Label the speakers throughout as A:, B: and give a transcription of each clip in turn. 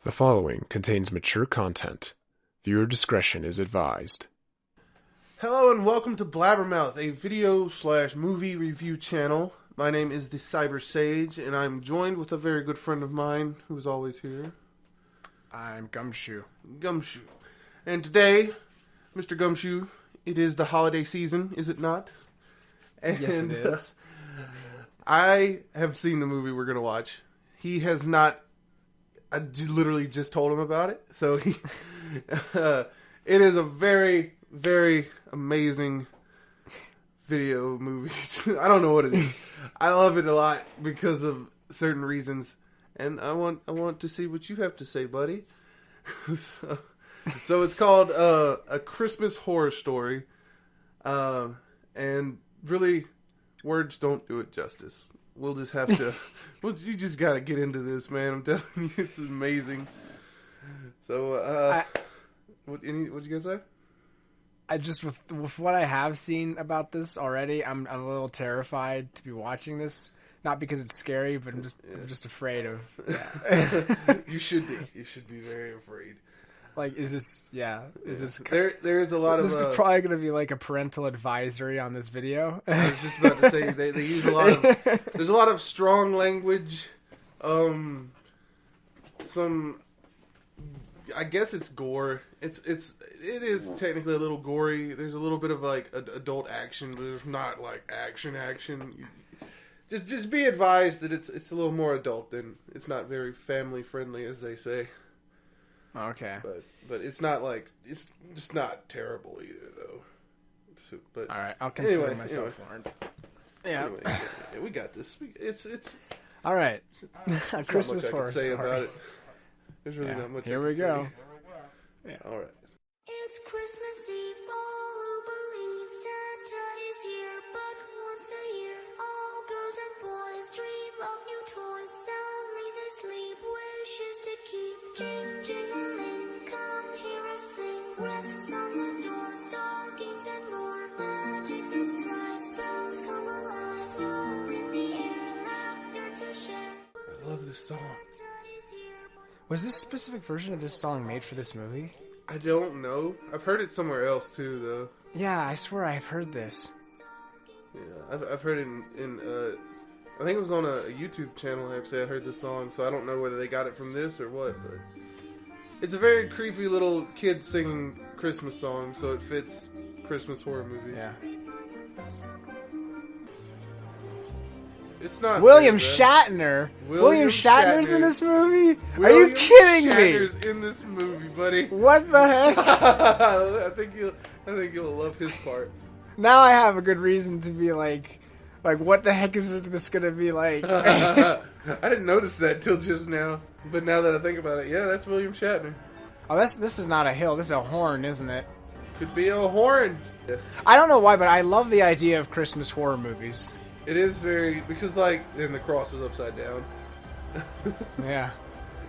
A: The following contains mature content. Viewer discretion is advised.
B: Hello and welcome to Blabbermouth, a video/movie review channel. My name is the Cybersage, and I'm joined with a very good friend of mine who is always here.
C: I'm GumShoe.
B: GumShoe. And today, Mr. GumShoe, it is the holiday season, is it not? And,
C: Yes, it is.
B: I have seen the movie we're going to watch. He has not. I literally just told him about it. So it is a very, very amazing video movie. I don't know what it is. I love it a lot because of certain reasons. And I want to see what you have to say, buddy. So it's called A Christmas Horror Story. And really, words don't do it justice. We'll just have to. Well, you just got to get into this, man. I'm telling you, it's amazing. So, what'd you guys say?
C: I just with what I have seen about this already, I'm a little terrified to be watching this. Not because it's scary, but I'm just afraid of. Yeah.
B: You should be. You should be very afraid.
C: Like, is this? Yeah, is this?
B: There is a lot of.
C: This is probably going to be like a parental advisory on this video.
B: I was just about to say they use a lot of. There's a lot of strong language. Some. I guess it's gore. It is technically a little gory. There's a little bit of like adult action, but there's not like action. Just be advised that it's a little more adult than it's not very family friendly, as they say.
C: Okay.
B: But it's not like it's just not terrible either though. So, but
C: all right, I'll consider
B: anyway,
C: myself warned. Yeah.
B: Anyway, we got this. It's
C: all right. A Christmas
B: horror
C: horror story.
B: about it. There's really not much.
C: Here we go.
B: Yeah. All right.
D: It's Christmas Eve. All who believe Santa is here, but once a year, all girls and boys dream of new toys. Soundly they sleep, wishes to keep. Jing jingling, come hear us sing. Wreaths on the doors, stockings and more. Magic this thrice, spells come alive. Snow in the air, laughter to share.
B: I love this song.
C: Was this specific version of this song made for this movie?
B: I don't know. I've heard it somewhere else too, though.
C: Yeah, I swear I've heard this.
B: Yeah, I've heard it in I think it was on a YouTube channel. Actually, I heard the song, so I don't know whether they got it from this or what. But it's a very creepy little kid singing Christmas song, so it fits Christmas horror movies.
C: Yeah.
B: It's not
C: William
B: very bad.
C: Shatner.
B: William
C: William Shatner's
B: Shatner.
C: in this movie? Are
B: William
C: you kidding
B: Shatner's
C: me?
B: in this movie, buddy.
C: What the heck?
B: I think you'll love his part.
C: Now I have a good reason to be like what the heck is this going to be like?
B: I didn't notice that till just now, but now that I think about it, yeah, that's William Shatner.
C: Oh, this is not a hill. This is a horn, isn't it?
B: Could be a horn.
C: I don't know why, but I love the idea of Christmas horror movies.
B: It is very because then the cross is upside down.
C: Yeah.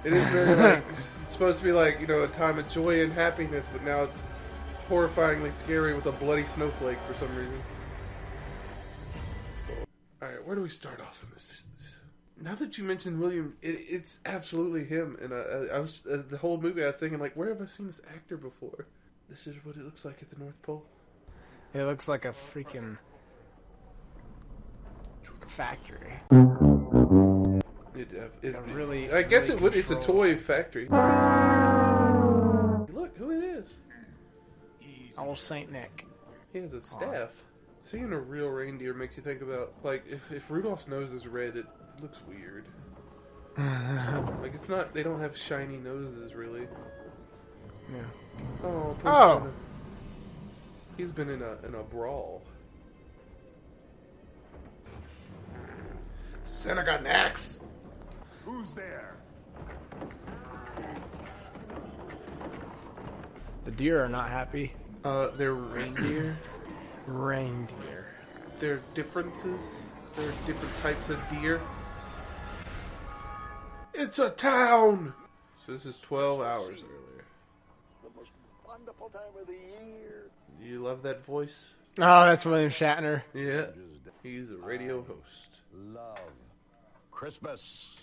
B: It is very like it's supposed to be like a time of joy and happiness, but now it's horrifyingly scary with a bloody snowflake for some reason. All right, where do we start off in this? Now that you mentioned William, it's absolutely him. And I was the whole movie I was thinking like, where have I seen this actor before? This is what it looks like at the North Pole.
C: It looks like a freaking factory.
B: I guess it would. It's a toy factory. Look who it is.
C: Old Saint Nick.
B: He has a staff. Seeing a real reindeer makes you think about like if Rudolph's nose is red, it looks weird. Like it's not. They don't have shiny noses really.
C: Yeah.
B: Oh. Santa. He's been in a brawl. Santa got an axe.
E: Who's there?
C: The deer are not happy.
B: They're reindeer.
C: Reindeer.
B: There are differences. There are different types of deer. It's a town! So this is 12 hours earlier.
E: The most wonderful time of the year.
B: You love that voice?
C: Oh, that's William Shatner.
B: Yeah. He's a radio host.
E: Love. Christmas.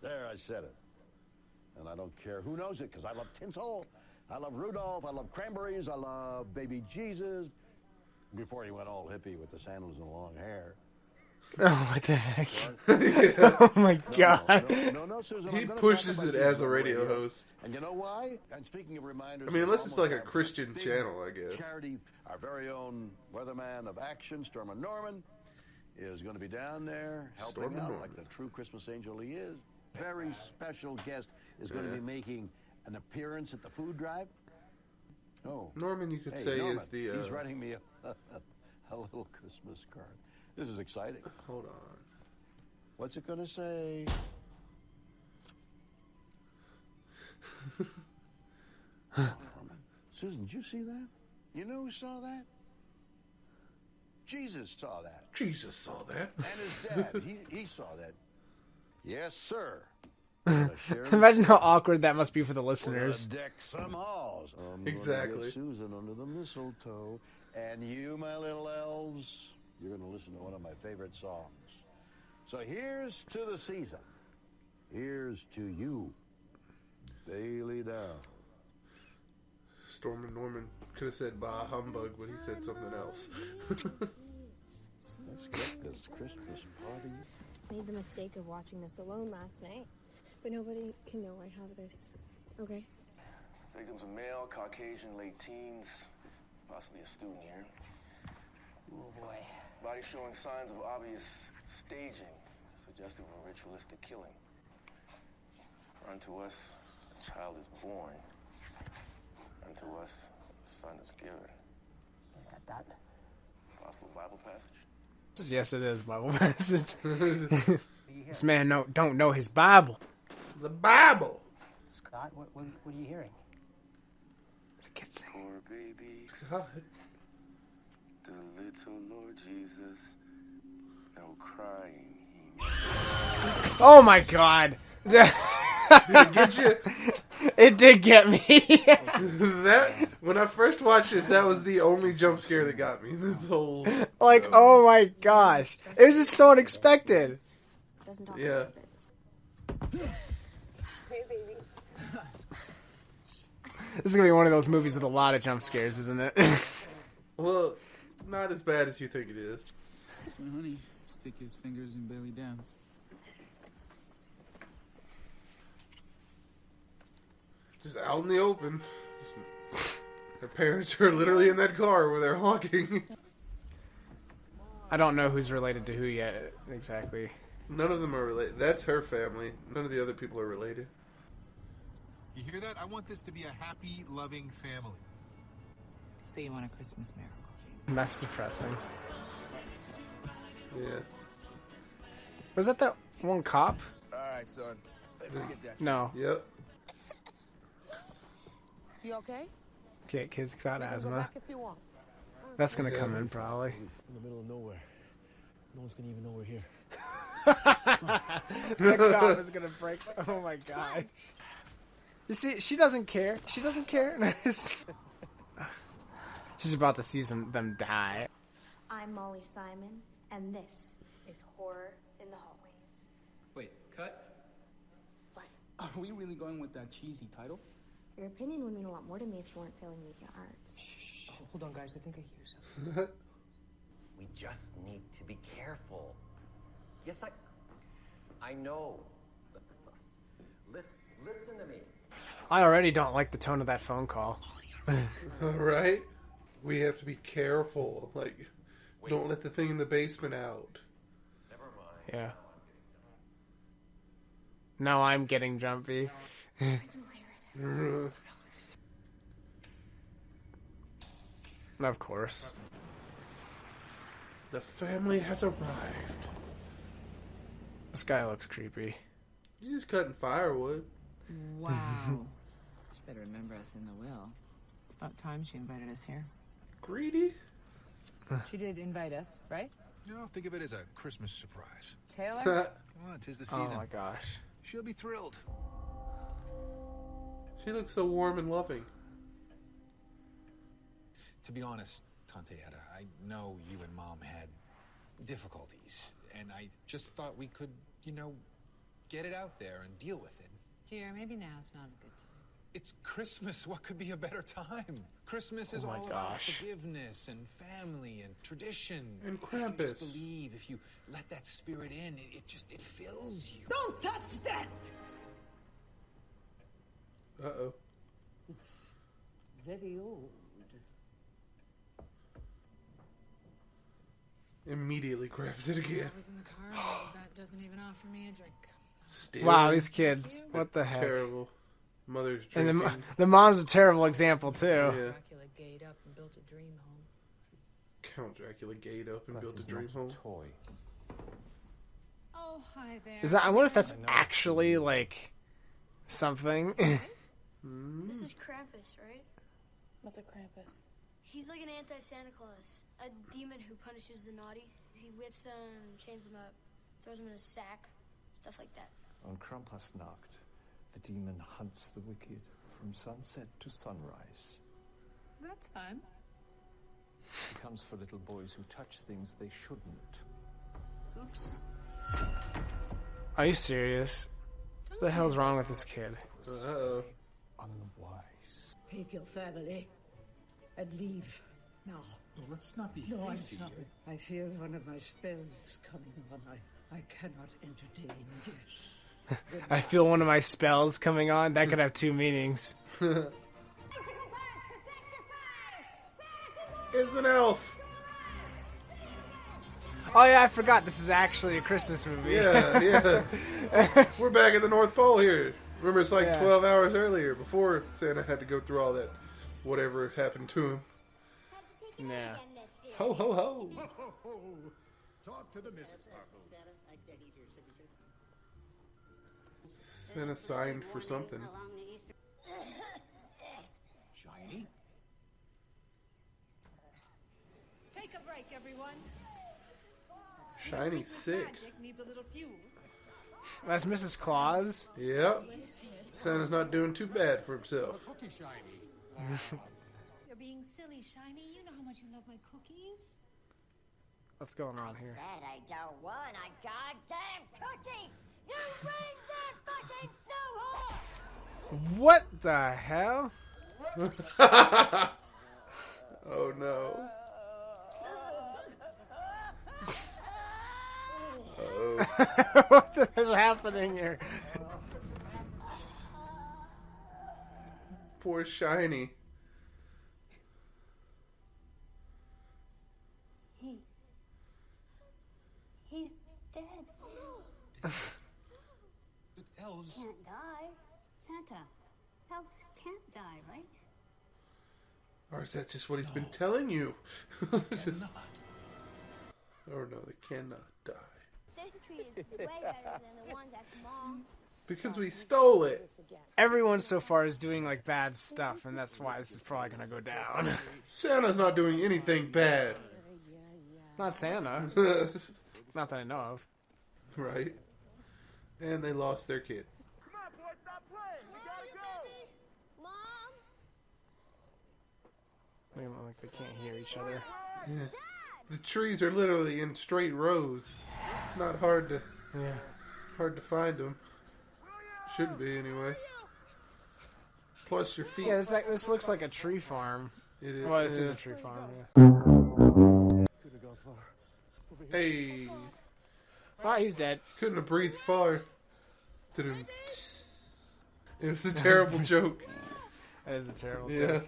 E: There, I said it. And I don't care who knows it, because I love tinsel, I love Rudolph, I love cranberries, I love baby Jesus. Before he went all hippie with the sandals and the long hair.
C: Oh, what the heck? Oh my god.
E: No, Susan.
B: He
E: I'm gonna
B: pushes
E: talk about
B: it as
E: Jesus
B: a
E: on
B: radio host.
E: And you know why? And speaking of reminders,
B: I mean, unless
E: there's
B: it's like a
E: almost
B: Christian
E: big
B: channel, I guess.
E: Charity, our very own weatherman of action, Stormin' Norman, is going to be down there helping
B: Stormin'
E: out
B: Norman.
E: like the true Christmas angel he is. Very special guest is going to be making an appearance at the food drive. Oh,
B: Norman, you could
E: hey,
B: say,
E: Norman,
B: is the.
E: he's writing me a little Christmas card. This is exciting.
B: Hold on.
E: What's it going to say? Susan, did you see that? You know who saw that? Jesus saw that.
B: Jesus saw that.
E: And his dad, he saw that. Yes, sir.
C: Imagine how awkward that must be for the
E: We're
C: listeners.
E: gonna deck some halls. I'm gonna
B: Exactly.
E: get Susan under the mistletoe, and you, my little elves, you're gonna listen to one of my favorite songs. So here's to the season. Here's to you, Bailey Down.
B: Stormin' Norman could have said bah humbug, but he said something else.
E: Let's get this Christmas party.
F: Made the mistake of watching this alone last night, but nobody can know I have this. Okay.
G: Victims are male, Caucasian, late teens, possibly a student here.
H: Oh boy.
G: Body showing signs of obvious staging, suggestive of ritualistic killing. Unto us, a child is born. Unto us, a son is given.
H: That.
G: Possible Bible passage?
C: Yes, it is Bible passage. This man don't know his Bible.
B: The Bible.
H: Scott, what are you hearing?
C: It's a kid singing.
G: Poor baby,
B: God.
G: the little Lord Jesus, no crying.
C: Oh my god.
B: Did it get you?
C: It did get me.
B: That when I first watched this, that was the only jump scare that got me. This whole
C: Like, oh my gosh. It was just so unexpected.
F: Doesn't talk
B: Yeah.
F: about it. Hey, baby.
C: This is gonna be one of those movies with a lot of jump scares, isn't it?
B: Well, not as bad as you think it is.
I: That's my honey. Stick his fingers in Bailey Downs.
B: Just out in the open. Her parents are literally in that car where they're honking.
C: I don't know who's related to who yet, exactly.
B: None of them are related. That's her family. None of the other people are related.
J: You hear that? I want this to be a happy, loving family.
K: So you want a Christmas miracle?
C: That's depressing.
B: Yeah.
C: Was that one cop?
G: Alright, son. Let's get that.
C: No.
B: Yep.
K: You okay?
C: Kid's got
K: We can go
C: asthma.
K: back if you want.
C: That's gonna come in probably.
L: In the middle of nowhere. No one's gonna even know we're here.
C: The cop is gonna break. Oh my gosh. You see, she doesn't care. She doesn't care. She's about to see them die.
F: I'm Molly Simon, and this is Horror in the Hallways.
I: Wait, cut?
F: What?
I: Are we really going with that cheesy title?
F: Your opinion would mean a lot more to me if you weren't failing media arts.
L: Oh, hold on, guys. I think I hear something.
M: We just need to be careful. Yes, I know. Listen to me.
C: I already don't like the tone of that phone call.
B: Right? We have to be careful. Like, don't let the thing in the basement out.
M: Never mind.
C: Yeah. Now I'm getting jumpy. Of course.
B: The family has arrived.
C: This guy looks creepy.
B: You just cutting firewood.
K: Wow. She better remember us in the will. It's about time she invited us here.
B: Greedy?
K: She did invite us, right?
J: No, think of it as a Christmas surprise.
K: Taylor?
J: Come on, 'tis the season.
C: Oh my gosh.
J: She'll be thrilled.
B: She looks so warm and loving.
J: To be honest, Tante Etta, I know you and Mom had difficulties, and I just thought we could, get it out there and deal with it.
N: Dear, maybe now's not a good time.
J: It's Christmas. What could be a better time? Christmas is
C: Oh my
J: all about
C: gosh.
J: forgiveness and family and tradition.
B: And
J: If you
B: Krampus.
J: just believe, if you let that spirit in, it fills you.
O: Don't touch that!
B: Uh-oh.
O: It's very old.
B: Immediately grabs it again.
N: I was in the car, and that doesn't even offer me a drink.
B: Still
C: Wow, these kids. What the heck?
B: terrible. Mother's
C: And
B: drinking.
C: the mom's a terrible example, too.
B: Yeah.
N: Dracula gayed up and built a dream home.
B: Count Dracula gayed up and built a dream home.
E: Toy.
N: Oh, hi there.
C: Is that? I wonder if that's actually, like, something.
D: This is Krampus, right?
F: What's a Krampus?
D: He's like an anti-Santa Claus. A demon who punishes the naughty. He whips them, chains them up, throws them in a sack, stuff like that.
E: On Krampusnacht, the demon hunts the wicked from sunset to sunrise.
N: That's fun.
E: He comes for little boys who touch things they shouldn't.
D: Oops.
C: Are you serious? What the hell's wrong with this kid?
B: Uh-oh.
E: Unwise.
O: Take your family and leave now.
J: Well, let's not be
O: No, I'm
J: hasty.
O: sorry. I feel one of my spells coming on. I cannot entertain guests.
C: I feel one of my spells coming on. That could have two meanings.
B: It's an elf.
C: Oh yeah, I forgot this is actually a Christmas movie.
B: Yeah. We're back at the North Pole here. Remember, it's like
C: Yeah.
B: 12 hours earlier before Santa had to go through all that whatever happened to him.
C: Yeah.
B: Ho, ho, ho.
P: Talk to the Mrs. Sparkles.
B: Santa signed for something.
J: Shiny?
O: Take a break, everyone.
B: Shiny's sick.
O: Magic needs a little fuel.
C: That's Mrs. Claus.
B: Yep. Santa's not doing too bad for himself.
P: Cookie Shiny.
Q: You're being silly, Shiny. You know how much you love my cookies.
C: What's going on here?
R: Said I don't want a goddamn cookie. You bring that fucking snow
C: What the hell?
B: Oh no. Oh.
C: What is happening here?
B: Poor Shiny.
R: He's dead.
J: But elves...
R: Can't die. Santa, elves can't die, right?
B: Or is that just what he's been telling you? Or no, they cannot die.
D: This tree is way better than the ones at the mall.
B: Because we stole it.
C: Everyone so far is doing like bad stuff, and that's why this is probably gonna go down.
B: Santa's not doing anything bad.
C: Not Santa. Not that I know of.
B: Right. And they lost their kid.
D: Come on, boy, stop playing. We gotta go. Mom?
C: They look like they can't hear each other.
B: Yeah. The trees are literally in straight rows. It's not hard to find them. Shouldn't be anyway. Plus your feet.
C: Yeah, this looks like a tree farm.
B: It is.
C: Well, this is a tree farm. Yeah.
B: Hey.
C: Oh, he's dead.
B: Couldn't have breathed far. It was a terrible joke.
C: That is a terrible
B: Yeah.
C: joke.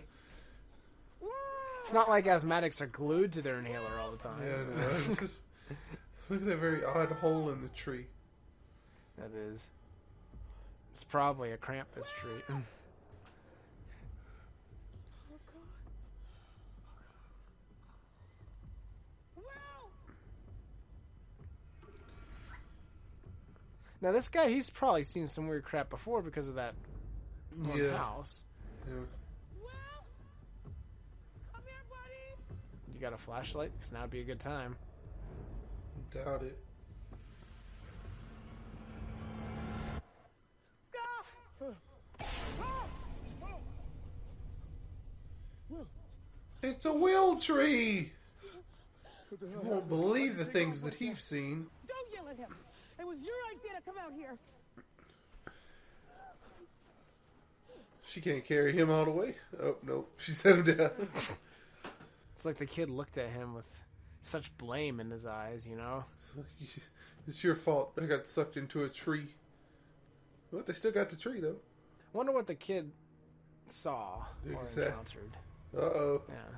C: It's not like asthmatics are glued to their inhaler all the time.
B: Yeah, no, it's just, look at that very odd hole in the tree.
C: That is. It's probably a Krampus tree. Now this guy, he's probably seen some weird crap before because of that one house.
B: Yeah.
C: You got a flashlight? Because now would be a good time.
B: Doubt it. It's a will tree! You won't believe the things that he's seen.
L: Don't yell at him. It was your idea to come out here.
B: She can't carry him all the way. Oh, nope. She set him down.
C: It's like the kid looked at him with such blame in his eyes, you know?
B: It's your fault. I got sucked into a tree. Well, they still got the tree, though.
C: I wonder what the kid saw or encountered.
B: Uh-oh.
C: Yeah.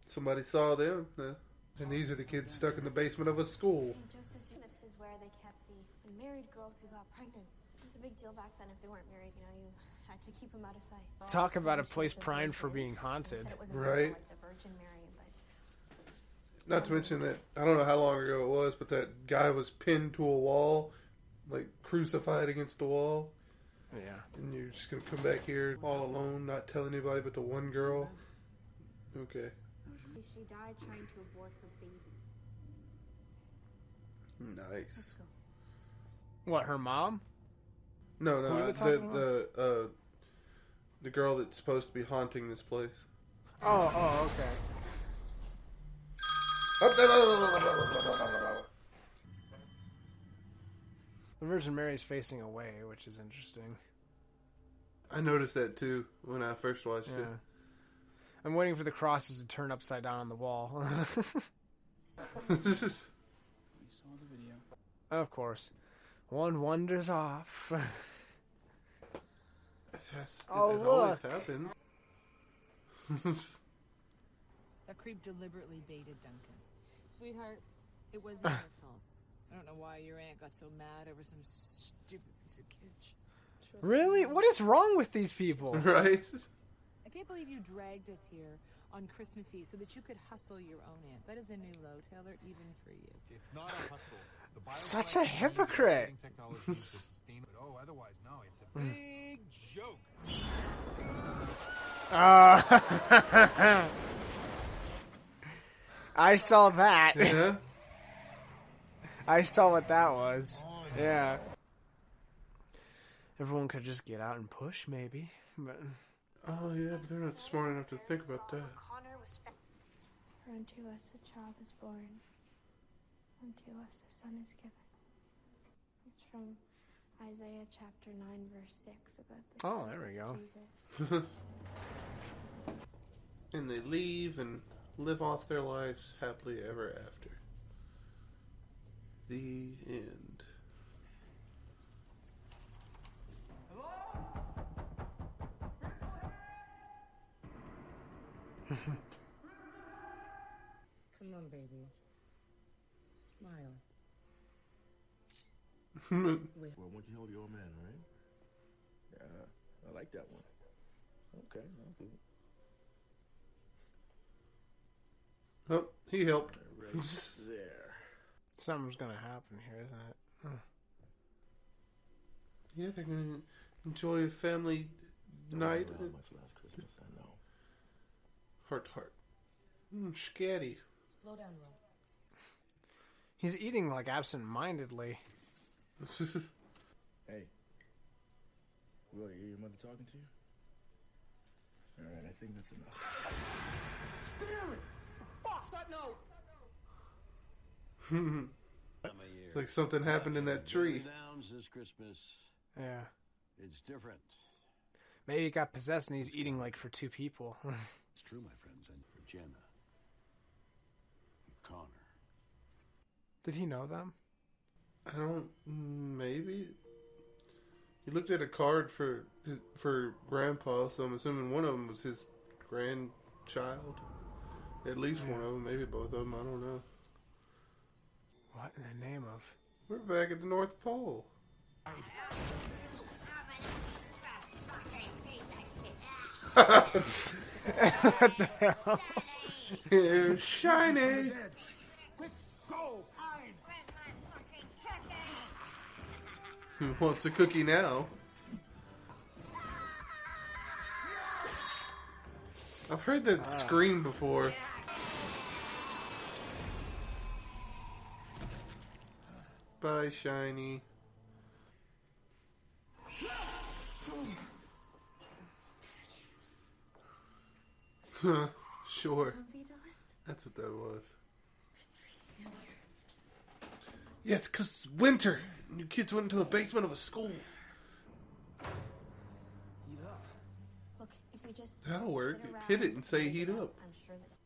B: Somebody saw them. And these are the kids stuck in the basement of a school.
F: This is where they kept the married girls who got pregnant. It was a big deal back then if they weren't married, you know, you had to keep them out of sight.
C: Talk about a place primed for being haunted.
B: Right.
F: Like the Virgin Mary, but
B: Not to mention that, I don't know how long ago it was, but that guy was pinned to a wall, like crucified against the wall.
C: Yeah.
B: And you're just going to come back here all alone, not tell anybody but the one girl? Okay.
F: she died trying to abort her baby.
B: Nice.
C: What, her mom?
B: No,
C: Who are
B: no,
C: we talking about?
B: the girl that's supposed to be haunting this place.
C: Oh, okay. The Virgin Mary is facing away, which is interesting.
B: I noticed that too when I first watched it.
C: I'm waiting for the crosses to turn upside down on the wall.
B: This is...
I: We saw the video.
C: Of course. One wanders off.
B: Yes,
C: Oh,
B: it
C: look.
B: always happens.
N: That creep deliberately baited Duncan. Sweetheart, it wasn't your fault. I don't know why your aunt got so mad over some stupid piece of kitsch.
C: Really? What is wrong with these people?
B: Right?
N: I can't believe you dragged us here on Christmas Eve so that you could hustle your own aunt. That is a new low, Taylor, even for you.
J: It's not a hustle. The
C: Such a hypocrite.
J: Otherwise, no, it's a big joke.
C: I saw that.
B: Yeah?
C: I saw what that was. Yeah. Everyone could just get out and push, maybe. But
B: Oh, yeah, but they're not smart enough to think about that.
F: For unto us a child is born, unto us a son is given. It's from Isaiah chapter 9, verse 6 about the
C: Oh, there we go.
F: Jesus.
B: And they leave and live off their lives happily ever after. The end.
S: Come on, baby. Smile.
T: Well, won't you help your old man, all right? Yeah, I like that one. Okay, I'll do it.
B: Oh, he helped.
T: Right there.
C: Something's gonna happen here, isn't it? Huh.
B: Yeah, they're going to enjoy a family night.
T: Not much last Christmas, I know.
B: Heart to heart. Scatty.
S: Slow down, Will.
C: He's eating like absent-mindedly.
T: Hey. Will, you hear your mother talking to you? Alright, I think that's enough.
L: Damn it! Fuck that note!
B: It's like something happened in that tree.
E: Downs this Christmas.
C: Yeah.
E: It's different.
C: Maybe he got possessed and he's eating like for two people.
E: It's true, my friends, and for Jenna. And Connor.
C: Did he know them?
B: I don't... Maybe? He looked at a card for Grandpa, so I'm assuming one of them was his grandchild. At least one of them, maybe both of them, I don't know.
C: What in the name of?
B: We're back at the North Pole.
C: What the hell?
B: It's shiny.
P: Quick, go, hide.
B: Who wants a cookie now? I've heard that scream before. Bye, Shiny. Sure. That's what that was. Yeah, it's because it's winter. And you kids went into the basement of a school.
I: Heat up.
F: Look, if we just
B: That'll work.
F: sit around
B: Hit it and say
F: wait
B: heat
F: it out,
B: up.
F: I'm sure that's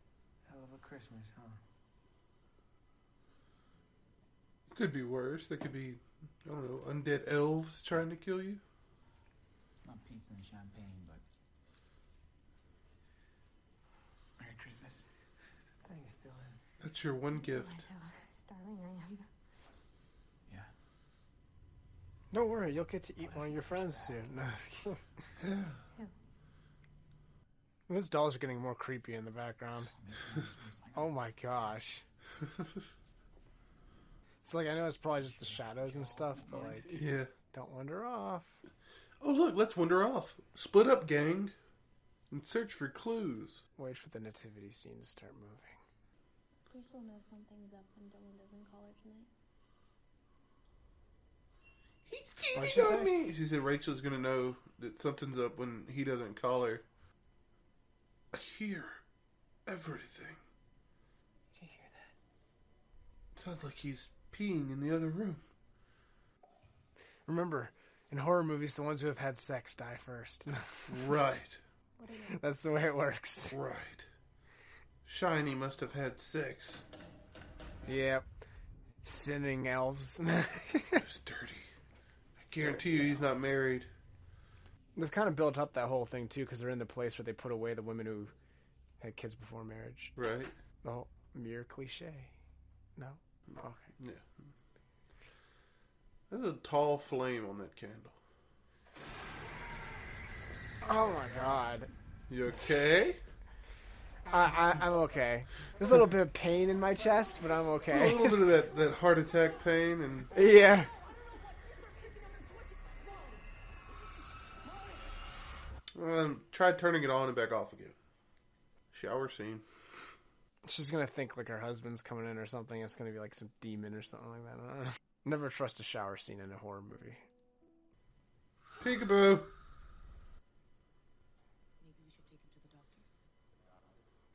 C: Hell of a Christmas, huh?
B: Could be worse. There could be, I don't know, undead elves trying to kill you.
I: It's not pizza and champagne, but... Merry Christmas.
C: Thanks, Dylan.
B: That's your one gift.
F: starving I am.
I: Yeah.
C: Don't worry, you'll get to eat one of your friends soon. No, just kidding.
B: Yeah.
C: Those dolls are getting more creepy in the background. Oh my gosh. It's like, I know it's probably just the shadows and stuff, but like,
B: Yeah.
C: don't wander off.
B: Oh, look, let's wander off. Split up, gang, and search for clues.
C: Wait for the nativity scene to start moving.
F: Grace will know something's up when Dylan doesn't call her tonight.
B: He's
C: What'd
B: cheating
C: she
B: on
C: say?
B: me. She said Rachel's going to know that something's up when he doesn't call her. I hear everything.
C: Did you hear that?
B: Sounds like he's peeing in the other room.
C: Remember, in horror movies, the ones who have had sex die first.
B: Right.
C: That's the way it works.
B: Right. Shiny must have had sex.
C: Yep. Sinning elves.
B: It's dirty. I guarantee you he's not married.
C: They've kind of built up that whole thing, too, because they're in the place where they put away the women who had kids before marriage.
B: Right.
C: The whole mere cliche. No? Okay.
B: Yeah. There's a tall flame on that candle.
C: Oh my god.
B: You okay?
C: I'm okay. There's a little bit of pain in my chest, but I'm okay.
B: A little bit of that heart attack pain and...
C: Yeah.
B: Try turning it on and back off again. Shower scene.
C: She's gonna think like her husband's coming in or something. It's gonna be like some demon or something like that. I don't know. Never trust a shower scene in a horror movie.
B: Peekaboo.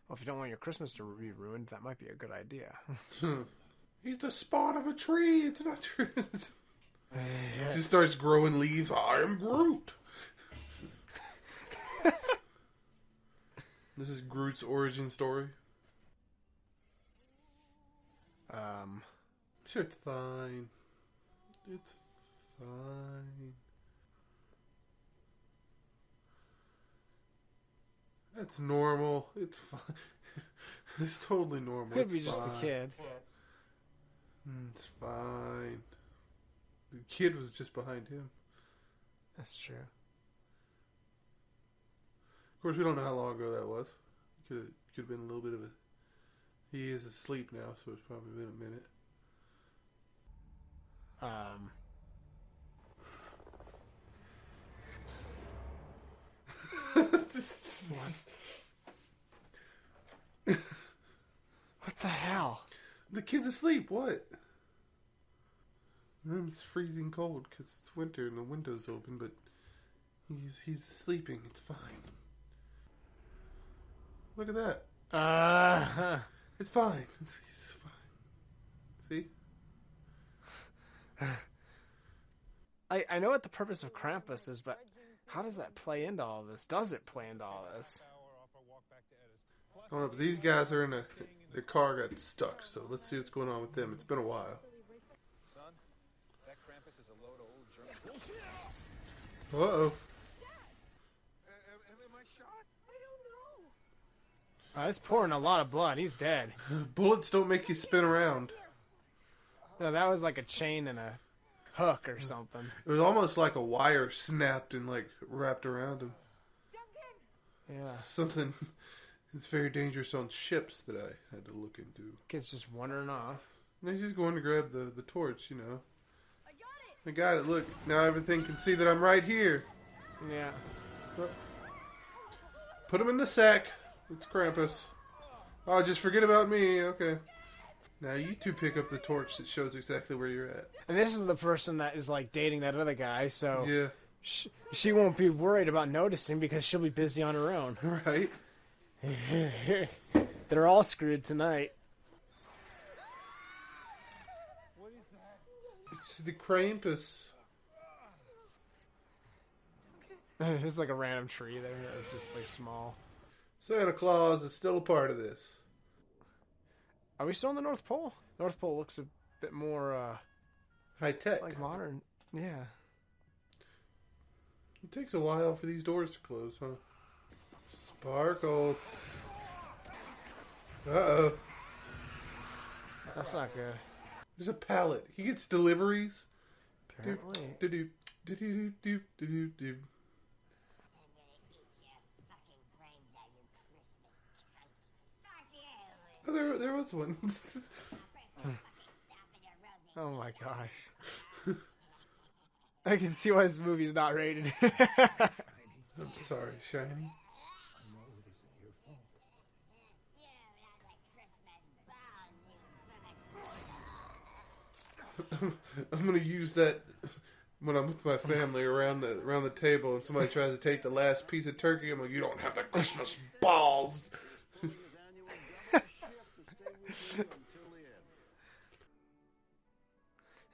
C: Well, if you don't want your Christmas to be ruined, that might be a good idea.
B: He's the spawn of a tree. It's not true. She starts growing leaves. I am Groot. This is Groot's origin story. Sure, it's fine. It's fine. That's normal. It's fine. It's totally normal.
C: Could
B: It's
C: be just a
B: fine.
C: kid.
B: It's fine. The kid was just behind him.
C: That's true.
B: Of course, we don't know how long ago that was. Could have been a little bit of a... He is asleep now, so it's probably been a minute.
C: What the hell?
B: The kid's asleep. What? The room's freezing cold because it's winter and the window's open, but he's sleeping. It's fine. Look at that. It's fine. It's fine. See?
C: I know what the purpose of Krampus is, but how does that play into all this? Does it play into all this?
B: I don't know, but these guys are in their car got stuck, so let's see what's going on with them. It's been a while.
J: Son, that Krampus is a load of old German bullshit.
B: Uh-oh.
J: Am I shot?
C: He's pouring a lot of blood. He's dead.
B: Bullets don't make you spin around.
C: No, that was like a chain and a hook or something.
B: It was almost like a wire snapped and like wrapped around him.
C: Yeah.
B: Something that's very dangerous on ships that I had to look into.
C: Kid's just wandering off.
B: And he's just going to grab the torch, you know. I got it. Look, now everything can see that I'm right here.
C: Yeah.
B: Put him in the sack. It's Krampus. Oh, just forget about me. Okay. Now you two pick up the torch that shows exactly where you're at.
C: And this is the person that is like dating that other guy, so
B: Yeah.
C: she won't be worried about noticing because she'll be busy on her own.
B: Right.
C: They're all screwed tonight.
J: What is that?
B: It's the Krampus.
C: There's like a random tree there that's just like small.
B: Santa Claus is still a part of this.
C: Are we still in the North Pole? North Pole looks a bit more
B: high tech,
C: like modern. Yeah.
B: It takes a while for these doors to close, huh? Sparkles. Uh-oh.
C: That's not good.
B: There's a pallet. He gets deliveries.
C: Apparently.
B: Do-do-do-do-do-do-do. Oh, there was one.
C: Oh my gosh. I can see why this movie's not rated.
B: I'm sorry, Shiny. I'm gonna use that when I'm with my family around the table, and somebody tries to take the last piece of turkey. I'm like, you don't have the Christmas balls.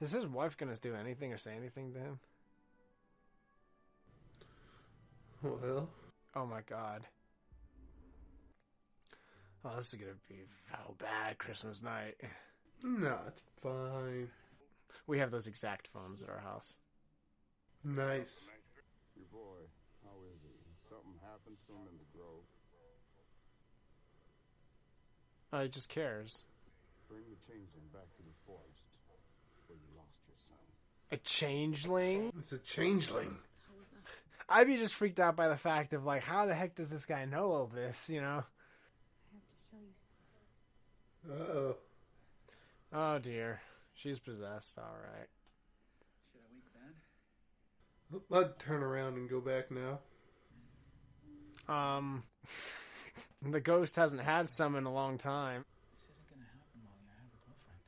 C: Is his wife gonna do anything or say anything to him?
B: Well.
C: Oh my god. Oh, this is gonna be so bad Christmas night.
B: No, it's fine.
C: We have those exact phones at our house.
B: Nice.
U: Your boy, how is he? Something happened to him in the grove?
C: Oh, he just cares.
U: Bring the changeling back to the forest where you lost your son.
C: A changeling?
B: It's a changeling.
C: I'd be just freaked out by the fact of, like, how the heck does this guy know all this, you know?
F: I have to show you something.
B: Uh-oh.
C: Oh, dear. She's possessed, alright.
I: Should I wake Dad?
B: I'd turn around and go back now.
C: The ghost hasn't had some in a long time.
I: This isn't gonna happen, Molly. I have a girlfriend.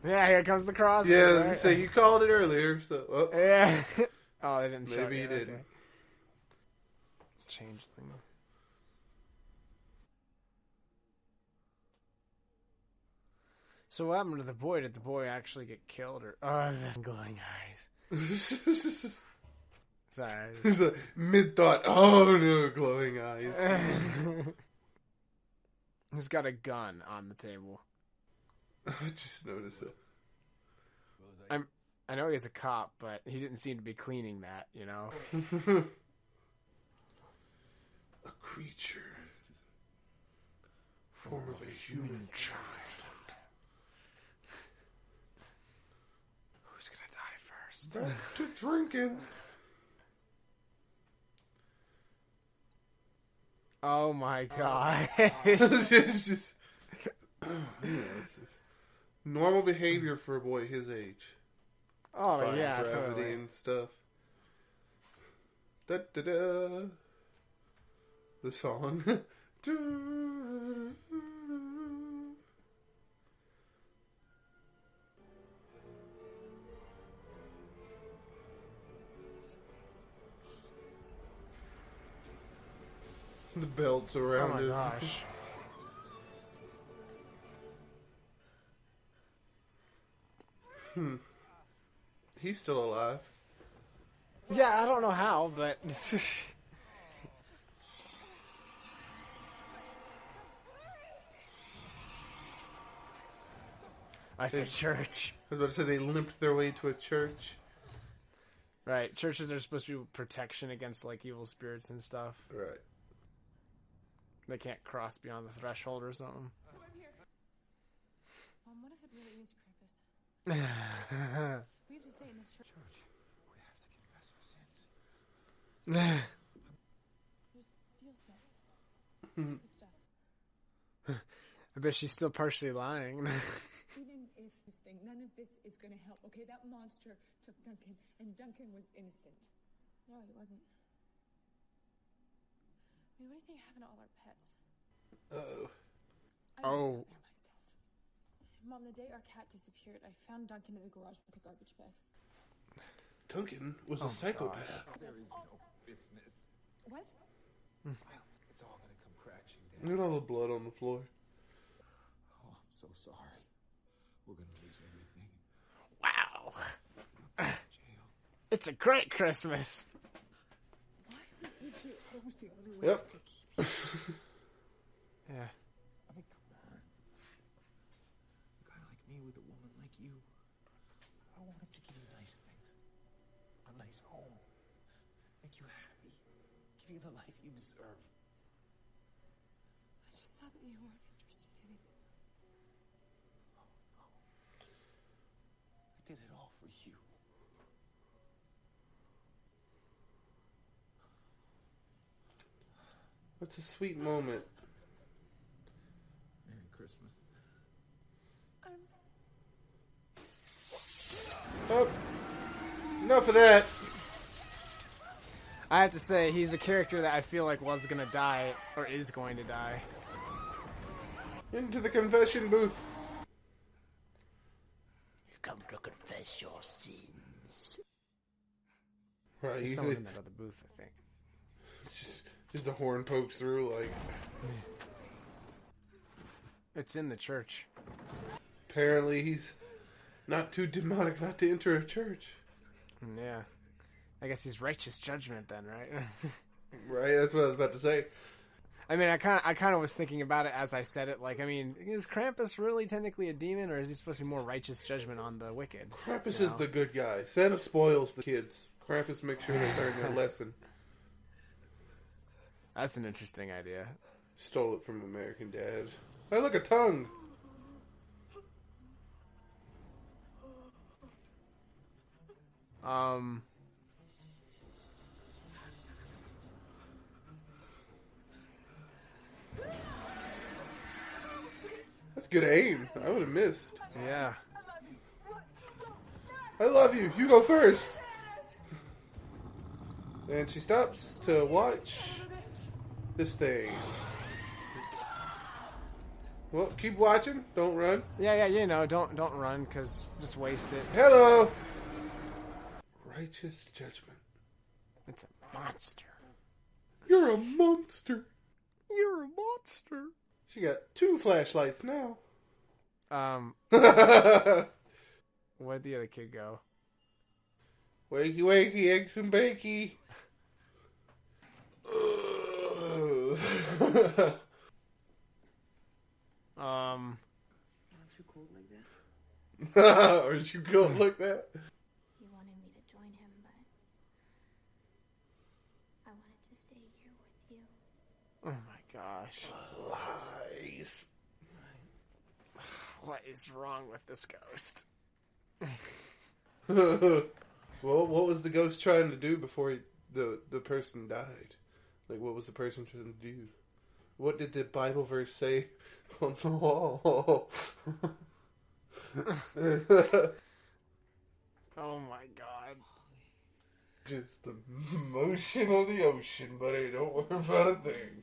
B: Hey.
C: Yeah, here comes the cross.
B: Yeah, I was
C: right?
B: gonna say, you called it earlier, so... Oh.
C: Yeah. Oh, they didn't show
B: Maybe you didn't.
C: Okay. Changeling. So what happened to the boy? Did the boy actually get killed? Or the glowing eyes. Sorry.
B: It's a mid-thought, oh no, glowing eyes.
C: He's got a gun on the table.
B: I just noticed it.
C: I know he's a cop, but he didn't seem to be cleaning that, you know?
B: A creature. Form of a human child.
C: Who's gonna die first?
B: Back to drinking.
C: Oh my god.
B: It's just normal behavior for a boy his age.
C: Oh,
B: Defying
C: yeah,
B: gravity
C: totally.
B: and stuff. Da da da. The song. The belts around
C: Oh my
B: his.
C: gosh.
B: He's still alive.
C: Yeah, I don't know how, but... I said church.
B: I was about to say they limped their way to a church.
C: Right, churches are supposed to be protection against, like, evil spirits and stuff.
B: Right.
C: They can't cross beyond the threshold or something.
N: Mom, what if it really is Krampus? We have to stay in this church.
I: We have to confess our sins.
N: Just steal stuff. Stupid stuff.
C: I bet she's still partially lying.
K: Even if this thing, none of this is going to help. Okay, that monster took Duncan, and Duncan was innocent.
N: No, he wasn't. I mean, what do you think happened to all our pets?
B: Uh-oh.
C: Oh.
N: Mom, the day our cat disappeared, I found Duncan in the garage with a garbage bag.
B: Duncan was a psychopath.
I: There is no business.
N: What?
I: It's all gonna come crashing down.
B: Look at all the blood on the floor.
I: Oh, I'm so
U: so sorry. We're gonna lose everything.
C: Wow. It's a great Christmas.
U: That was the only way
B: Yep.
U: I could keep you.
C: Yeah.
U: I mean, come on. A guy like me with a woman like you. I wanted to give you nice things. A nice home. Make you happy. Give you the life you deserve.
K: I just thought that you weren't interested anymore.
U: I did it all for you.
B: That's a sweet moment.
U: Merry Christmas.
B: Oh, enough of that.
C: I have to say, he's a character that I feel like was going to die, or is going to die.
B: Into the confession booth.
C: You've come to confess your sins.
B: Right,
C: There's
B: he's
C: someone
B: the-
C: in that other booth, I think.
B: Just the horn pokes through, like.
C: It's in the church.
B: Apparently, he's not too demonic not to enter a church.
C: Yeah. I guess he's righteous judgment then, right?
B: Right, that's what I was about to say.
C: I mean, I kind of was thinking about it as I said it. Like, I mean, is Krampus really technically a demon, or is he supposed to be more righteous judgment on the wicked?
B: Krampus
C: You
B: is
C: know?
B: the good guy. Santa spoils the kids. Krampus makes sure they learn their lesson.
C: That's an interesting idea.
B: Stole it from American Dad. Hey, look, a tongue. That's good aim. I would have missed.
C: Yeah.
B: I love you. You go first. And she stops to watch this thing. Well, keep watching. Don't run.
C: Yeah, you know, don't run, because just waste it.
B: Hello. Righteous judgment.
C: It's a monster.
B: You're a monster.
C: You're a monster.
B: She got 2 flashlights now.
C: Where'd the other kid go?
B: Wakey, wakey, eggs and bakey.
S: Aren't you cold like that?
B: Aren't you cold like that?
F: He wanted me to join him, but I wanted to stay here with you.
C: Oh my gosh.
B: Lies.
C: What is wrong with this ghost?
B: Well, what was the ghost trying to do before the person died? Like, what was the person trying to do? What did the Bible verse say on the wall?
C: Oh my god.
B: Just the motion of the ocean, buddy. Don't worry about a thing.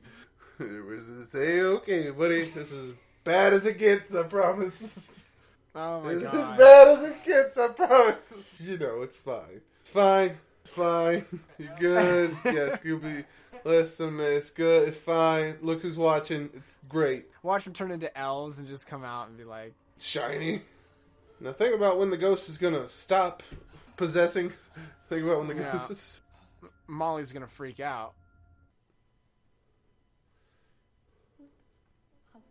B: It was say, okay, buddy, this is as bad as it gets, I promise.
C: Oh my
B: It's
C: god.
B: as bad as it gets, I promise. You know, it's fine. It's fine. It's fine. You're good. Yeah, Scooby. Listen, man, it's good. It's fine. Look who's watching. It's great.
C: Watch them turn into elves and just come out and be like...
B: It's shiny. Now think about when the ghost is going to stop possessing. Think about when the ghost is...
C: Molly's gonna freak out.
S: What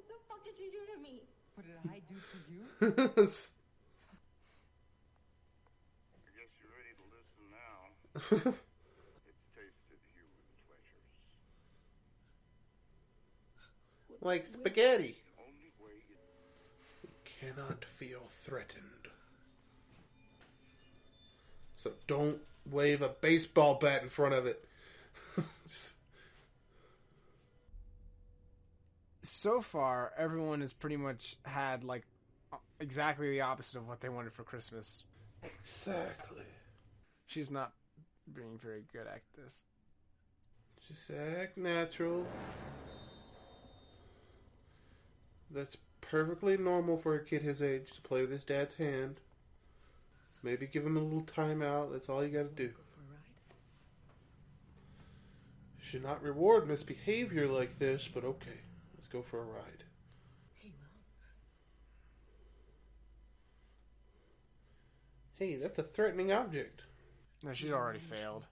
S: the fuck did you do to me?
L: What did I do to you?
U: I guess you're ready to listen now. It's tasted human pleasures.
B: Like spaghetti.
U: The only way
B: You cannot feel threatened. So don't wave a baseball bat in front of it.
C: So far, everyone has pretty much had, like, exactly the opposite of what they wanted for Christmas.
B: Exactly.
C: She's not being very good at this.
B: Just act natural. That's perfectly normal for a kid his age to play with his dad's hand. Maybe give him a little time out. That's all you gotta do. Should not reward misbehavior like this, but okay. Let's go for a ride.
S: Hey, Will,
B: Hey, that's a threatening object.
C: No, she'd already failed.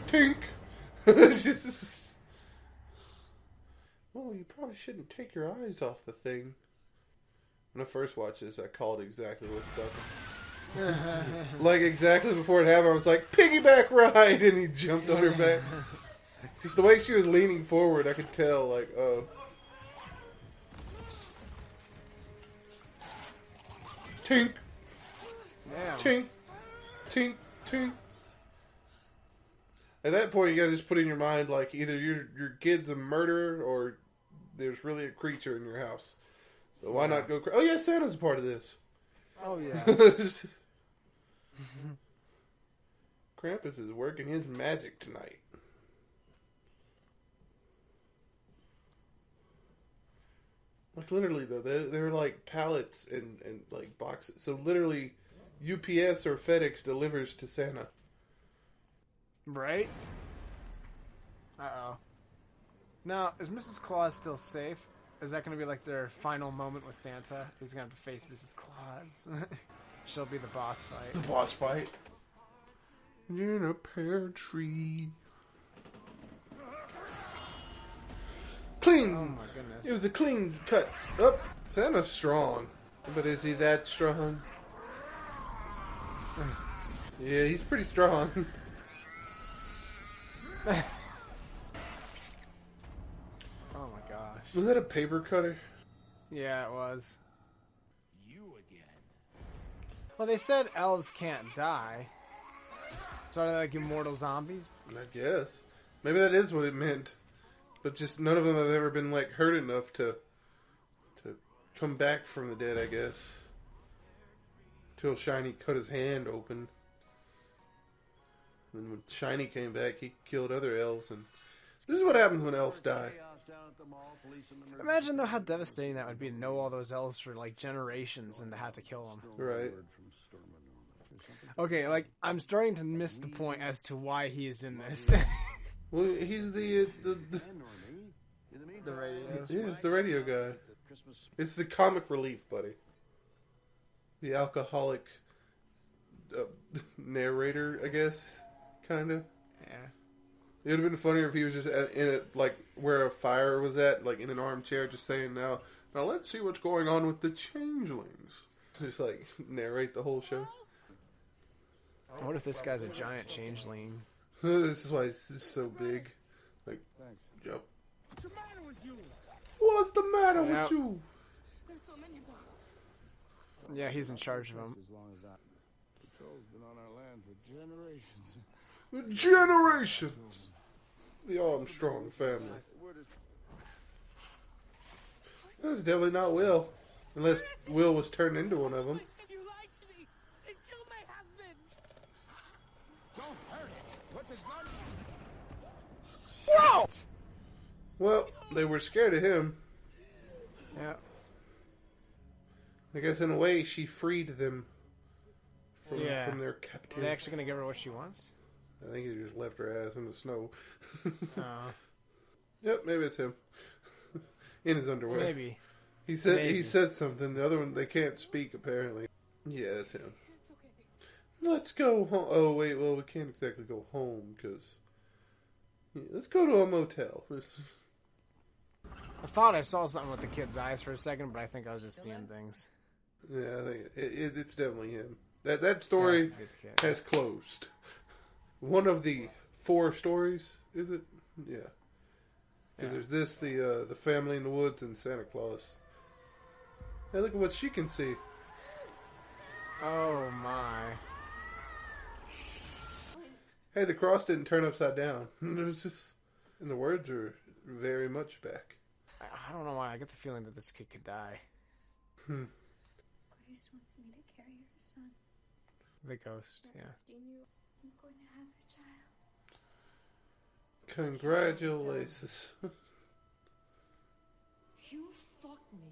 B: Tink! Well, you probably shouldn't take your eyes off the thing. When I first watched this, I called exactly what's happening. Like, exactly before it happened, I was like, piggyback ride! And he jumped on her back. Just the way she was leaning forward, I could tell, like, oh. Tink!
C: Damn.
B: Tink! Tink! Tink! At that point, you gotta just put in your mind, like, either your kid's a murderer or there's really a creature in your house. So why not go... Oh, yeah, Santa's a part of this.
C: Oh, yeah.
B: Krampus is working his magic tonight. Like, literally, though, they're like pallets and like boxes. So, literally, UPS or FedEx delivers to Santa.
C: Right? Uh-oh. Now, is Mrs. Claus still safe? Is that going to be like their final moment with Santa? He's going to have to face Mrs. Claus. She'll be the boss fight.
B: The boss fight. In a pear tree. Clean!
C: Oh my goodness.
B: It was a clean cut. Oh, Santa's strong. But is he that strong? Yeah, he's pretty strong.
C: Oh my gosh.
B: Was that a paper cutter?
C: Yeah, it was. You again. Well, they said elves can't die. So are they like immortal zombies?
B: I guess. Maybe that is what it meant. But just none of them have ever been like hurt enough to come back from the dead, I guess. Till Shiny cut his hand open. And when Shiny came back, he killed other elves, and this is what happens when elves die.
C: Imagine though how devastating that would be to know all those elves for like generations and to have to kill them.
B: Right.
C: Okay, like I'm starting to miss the point as to why he is in this.
B: Well, he's the
C: radio.
B: Yeah, it's the radio guy. It's the comic relief, buddy. The alcoholic narrator, I guess, kind of.
C: Yeah.
B: It would have been funnier if he was just in it, like where a fire was at, like in an armchair, just saying, "Now let's see what's going on with the changelings." Just like narrate the whole show.
C: What if this guy's a giant changeling?
B: This is why it's so big. Like, yep.
P: What's the matter with you?
B: What's the matter
C: Yep.
B: with you?
P: There's so many of them.
C: Yeah, he's in charge of them.
T: As long as that patrol's been on our land for generations.
B: Generations. The Armstrong family. That's definitely not Will. Unless Will was turned into one of them.
P: You lied to me and killed my husband. Don't hurt it. Put the gun.
C: Whoa!
B: Well, they were scared of him.
C: Yeah.
B: I guess in a way she freed them from their
C: Are
B: captivity.
C: they actually going to give her what she wants?
B: I think he just left her ass in the snow.
C: Oh.
B: Yep, maybe it's him. In his underwear.
C: Maybe.
B: He said
C: Maybe.
B: he said something. The other one, they can't speak apparently. Yeah, that's him. Let's go home. Oh wait, well we can't exactly go home because let's go to a motel.
C: I thought I saw something with the kid's eyes for a second, but I think I was just seeing things.
B: Yeah, I think it's definitely him. That story
C: That's a good kid.
B: has closed. One of the 4 stories, is it? Yeah. Because there's this, the family in the woods, and Santa Claus. Hey, look at what she can see.
C: Oh my.
B: Hey, the cross didn't turn upside down. It was just, and the words are very much back.
C: I don't know why. I get the feeling that this kid could die.
B: Hmm.
F: Grace wants me to carry her son.
C: The ghost, yeah.
F: 15-year-old. I'm going to have a child.
B: Congratulations.
S: You fucked me.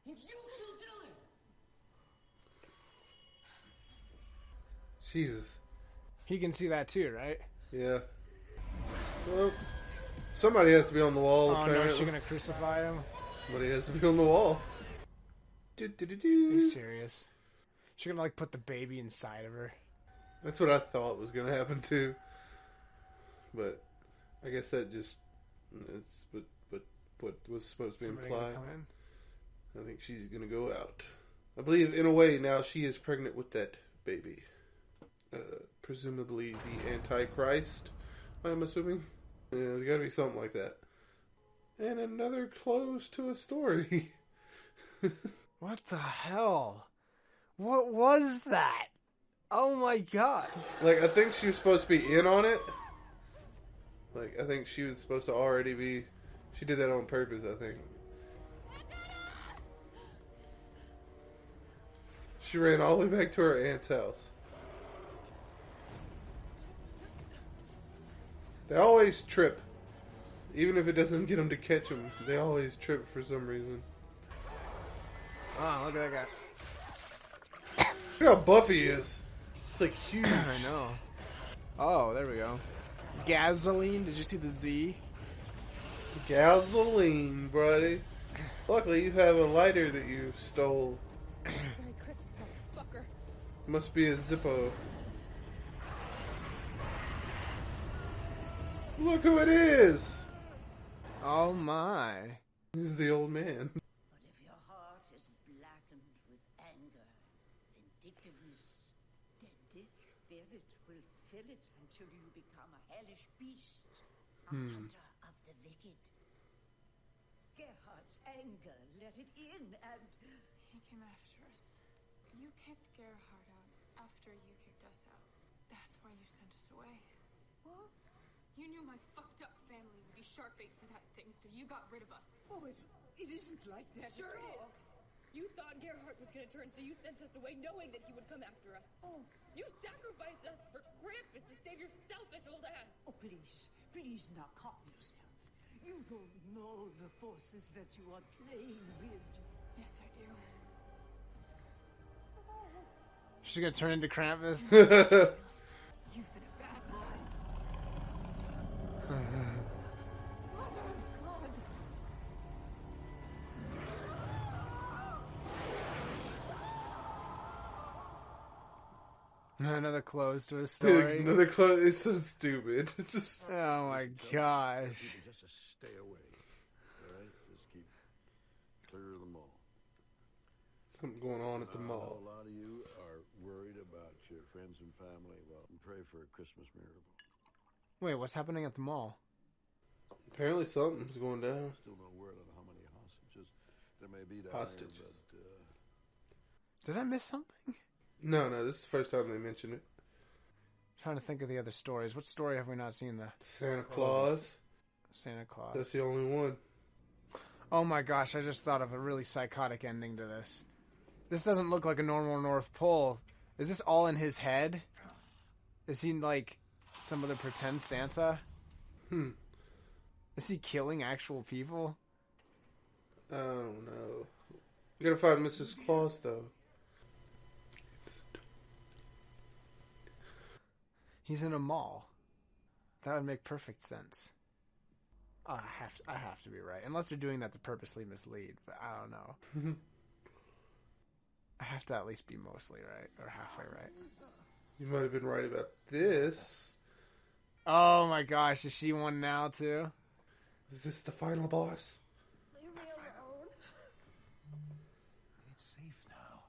S: And you killed Dylan.
B: Jesus.
C: He can see that too, right?
B: Yeah. Well, somebody has to be on the wall,
C: Oh no,
B: apparently.
C: is she gonna crucify him?
B: Somebody has to be on the wall.
C: Are you serious? She's gonna like put the baby inside of her.
B: That's what I thought was gonna happen too. But I guess that just what was supposed to be
C: Somebody
B: implied.
C: gonna come in?
B: I think she's gonna go out. I believe in a way now she is pregnant with that baby. Presumably the Antichrist, I'm assuming. Yeah, there's gotta be something like that. And another close to a story.
C: What the hell? What was that? Oh my god.
B: Like, I think she was supposed to be in on it. Like, I think she was supposed to already be... She did that on purpose, I think. She ran all the way back to her aunt's house. They always trip. Even if it doesn't get them to catch them, they always trip for some reason.
C: Oh, look at that guy.
B: Look how buff he is. It's like huge.
C: I know. Oh, there we go. Gasoline. Did you see the Z?
B: Gasoline, buddy. Luckily, you have a lighter that you stole.
K: Merry Christmas, motherfucker.
B: Must be a Zippo. Look who it is!
C: Oh my.
B: He's the old man.
O: But if your heart is blackened with anger, vindictiveness, then this spirit will fill it until you become a hellish beast, a hunter of the wicked. Gerhard's anger, let it in and...
F: He came after us. You kicked Gerhard out after you kicked us out. That's why you sent us away.
K: What? You knew my fucked up family would be sharp bait for that thing, so you got rid of us.
O: Oh, it isn't like that
K: Sure
O: at
K: it
O: all.
K: is. You thought Gerhard was gonna turn, so you sent us away knowing that he would come after us.
O: Oh.
K: You sacrificed us for Krampus to save your selfish old ass.
O: Oh, please now calm yourself. You don't know the forces that you are playing with.
F: Yes, I do.
C: She's gonna turn into Krampus.
K: You've been a bad boy.
C: Another close to a story.
B: Another close. It's so stupid. It's just...
C: Oh my gosh.
E: People just to stay away. All right? Just keep clear of the mall.
B: Something going on at the
E: I know
B: mall.
E: a lot of you are worried about your friends and family. Well, pray for a Christmas miracle.
C: Wait, what's happening at the mall?
B: Apparently something's going down.
E: Still no word on how many hostages there may be down
B: Hostages.
E: there, but
C: Did I miss something?
B: No, this is the first time they mentioned it.
C: I'm trying to think of the other stories. What story have we not seen? The
B: Santa Claus.
C: Santa Claus.
B: That's the only one.
C: Oh my gosh, I just thought of a really psychotic ending to this. This doesn't look like a normal North Pole. Is this all in his head? Is he like some other pretend Santa? Is he killing actual people?
B: I don't know. We gotta find Mrs. Claus, though.
C: He's in a mall. That would make perfect sense. Oh, I have to be right. Unless they're doing that to purposely mislead, but I don't know. I have to at least be mostly right, or halfway right.
B: You might have been right about this.
C: Oh my gosh, is she one now too?
B: Is this the final boss?
O: Leave me alone.
U: It's safe now.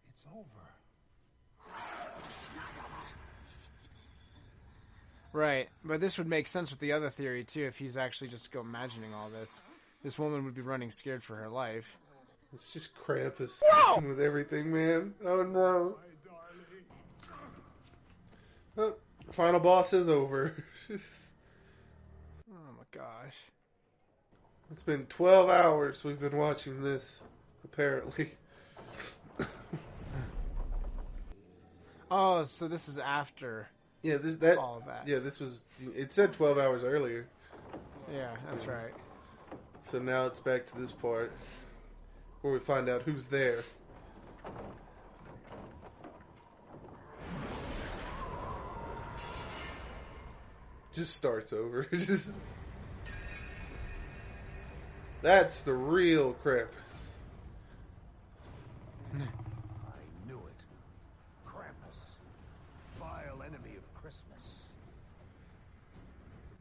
U: It's over.
C: Right, but this would make sense with the other theory too. If he's actually just imagining all this, this woman would be running scared for her life.
B: It's just Krampus with everything, man. Oh no. Oh, final boss is over.
C: Oh my gosh.
B: It's been 12 hours we've been watching this, apparently.
C: Oh, so this is after.
B: Yeah,
C: all of that.
B: Yeah, this was. It said 12 hours earlier.
C: Yeah, that's right.
B: So now it's back to this part where we find out who's there. Just starts over. Just That's the real Krampus.
E: I knew it. Krampus. Vile enemy of Christmas.